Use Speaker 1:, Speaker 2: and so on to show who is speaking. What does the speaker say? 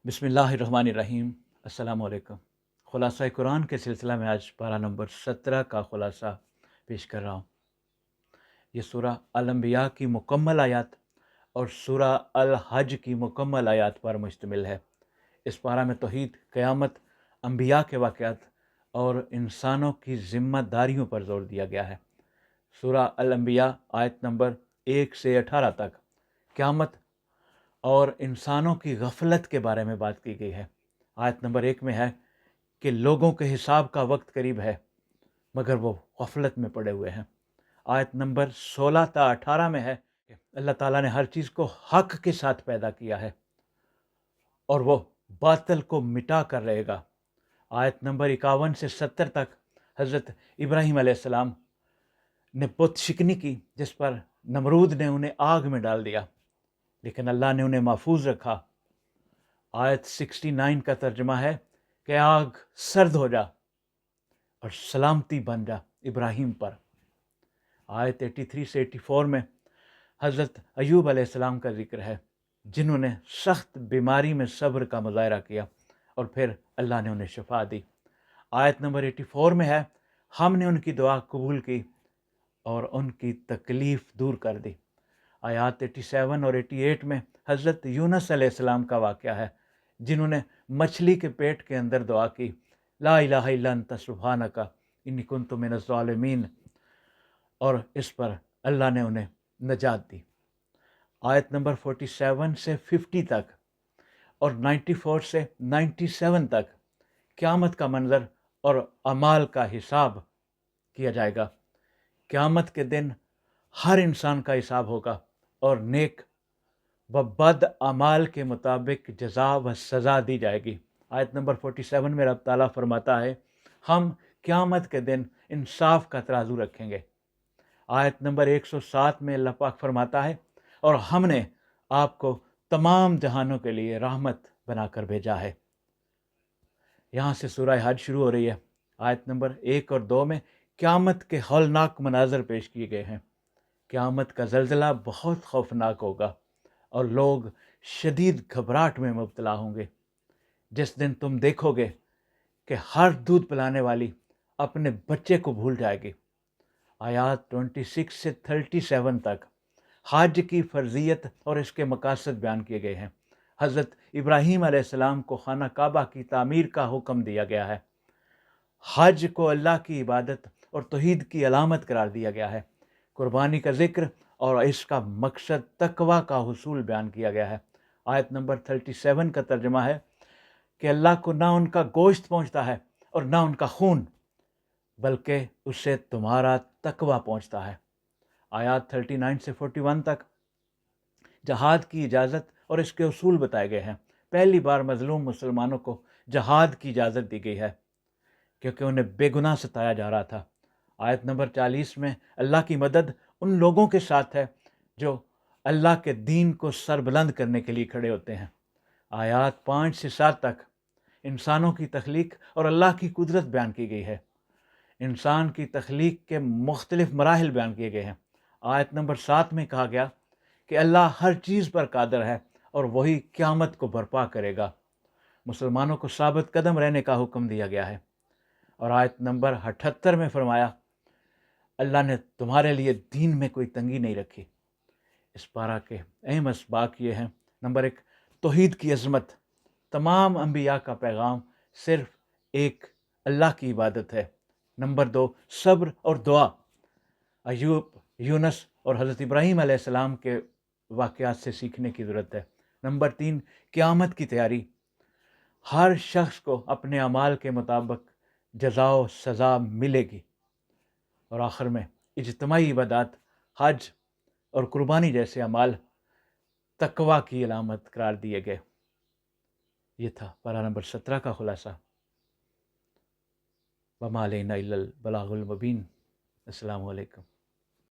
Speaker 1: بسم اللہ الرحمن الرحیم۔ السلام علیکم۔ خلاصہ قرآن کے سلسلہ میں آج پارہ نمبر 17 کا خلاصہ پیش کر رہا ہوں۔ یہ سورہ الانبیاء کی مکمل آیات اور سورہ الحج کی مکمل آیات پر مشتمل ہے۔ اس پارہ میں توحید، قیامت، انبیاء کے واقعات اور انسانوں کی ذمہ داریوں پر زور دیا گیا ہے۔ سورہ الانبیاء آیت نمبر 1 سے 18 تک قیامت اور انسانوں کی غفلت کے بارے میں بات کی گئی ہے۔ آیت نمبر 1 میں ہے کہ لوگوں کے حساب کا وقت قریب ہے مگر وہ غفلت میں پڑے ہوئے ہیں۔ آیت نمبر 16 تا 18 میں ہے کہ اللہ تعالیٰ نے ہر چیز کو حق کے ساتھ پیدا کیا ہے اور وہ باطل کو مٹا کر رہے گا۔ آیت نمبر 51 سے 70 تک حضرت ابراہیم علیہ السلام نے بت شکنی کی جس پر نمرود نے انہیں آگ میں ڈال دیا، لیکن اللہ نے انہیں محفوظ رکھا۔ آیت 69 کا ترجمہ ہے کہ آگ سرد ہو جا اور سلامتی بن جا ابراہیم پر۔ آیت 83 سے 84 میں حضرت ایوب علیہ السلام کا ذکر ہے جنہوں نے سخت بیماری میں صبر کا مظاہرہ کیا اور پھر اللہ نے انہیں شفا دی۔ آیت نمبر 84 میں ہے ہم نے ان کی دعا قبول کی اور ان کی تکلیف دور کر دی۔ آیات 87 اور 88 میں حضرت یونس علیہ السلام کا واقعہ ہے جنہوں نے مچھلی کے پیٹ کے اندر دعا کی، لا الہ الا انت سبحانک انی کنت من الظالمین، اور اس پر اللہ نے انہیں نجات دی۔ آیت نمبر 47 سے 50 تک اور 94 سے 97 تک قیامت کا منظر اور اعمال کا حساب کیا جائے گا۔ قیامت کے دن ہر انسان کا حساب ہوگا اور نیک و بد اعمال کے مطابق جزا و سزا دی جائے گی۔ آیت نمبر 47 میں رب تعالیٰ فرماتا ہے ہم قیامت کے دن انصاف کا ترازو رکھیں گے۔ آیت نمبر 107 میں اللہ پاک فرماتا ہے اور ہم نے آپ کو تمام جہانوں کے لیے رحمت بنا کر بھیجا ہے۔ یہاں سے سورہ حج شروع ہو رہی ہے۔ آیت نمبر 1 اور 2 میں قیامت کے ہولناک مناظر پیش کیے گئے ہیں۔ قیامت کا زلزلہ بہت خوفناک ہوگا اور لوگ شدید گھبراہٹ میں مبتلا ہوں گے۔ جس دن تم دیکھو گے کہ ہر دودھ پلانے والی اپنے بچے کو بھول جائے گی۔ آیات 26 سے 37 تک حج کی فرضیت اور اس کے مقاصد بیان کیے گئے ہیں۔ حضرت ابراہیم علیہ السلام کو خانہ کعبہ کی تعمیر کا حکم دیا گیا ہے۔ حج کو اللہ کی عبادت اور توحید کی علامت قرار دیا گیا ہے۔ قربانی کا ذکر اور اس کا مقصد تقوی کا حصول بیان کیا گیا ہے۔ آیت نمبر 37 کا ترجمہ ہے کہ اللہ کو نہ ان کا گوشت پہنچتا ہے اور نہ ان کا خون، بلکہ اسے تمہارا تقوی پہنچتا ہے۔ آیات 39 سے 41 تک جہاد کی اجازت اور اس کے اصول بتائے گئے ہیں۔ پہلی بار مظلوم مسلمانوں کو جہاد کی اجازت دی گئی ہے کیونکہ انہیں بے گناہ ستایا جا رہا تھا۔ آیت نمبر 40 میں اللہ کی مدد ان لوگوں کے ساتھ ہے جو اللہ کے دین کو سربلند کرنے کے لیے کھڑے ہوتے ہیں۔ آیات 5 سے 7 تک انسانوں کی تخلیق اور اللہ کی قدرت بیان کی گئی ہے۔ انسان کی تخلیق کے مختلف مراحل بیان کیے گئے ہیں۔ آیت نمبر 7 میں کہا گیا کہ اللہ ہر چیز پر قادر ہے اور وہی قیامت کو برپا کرے گا۔ مسلمانوں کو ثابت قدم رہنے کا حکم دیا گیا ہے۔ اور آیت نمبر 78 میں فرمایا اللہ نے تمہارے لیے دین میں کوئی تنگی نہیں رکھی۔ اس پارہ کے اہم اسباق یہ ہیں: نمبر 1، توحید کی عظمت۔ تمام انبیاء کا پیغام صرف ایک اللہ کی عبادت ہے۔ نمبر 2، صبر اور دعا۔ ایوب، یونس اور حضرت ابراہیم علیہ السلام کے واقعات سے سیکھنے کی ضرورت ہے۔ نمبر 3، قیامت کی تیاری۔ ہر شخص کو اپنے اعمال کے مطابق جزا و سزا ملے گی۔ اور آخر میں اجتماعی عبادات، حج اور قربانی جیسے اعمال تقوی کی علامت قرار دیے گئے۔ یہ تھا پارہ نمبر 17 کا خلاصہ۔ وما علینا الا البلاغ المبین۔ السلام علیکم۔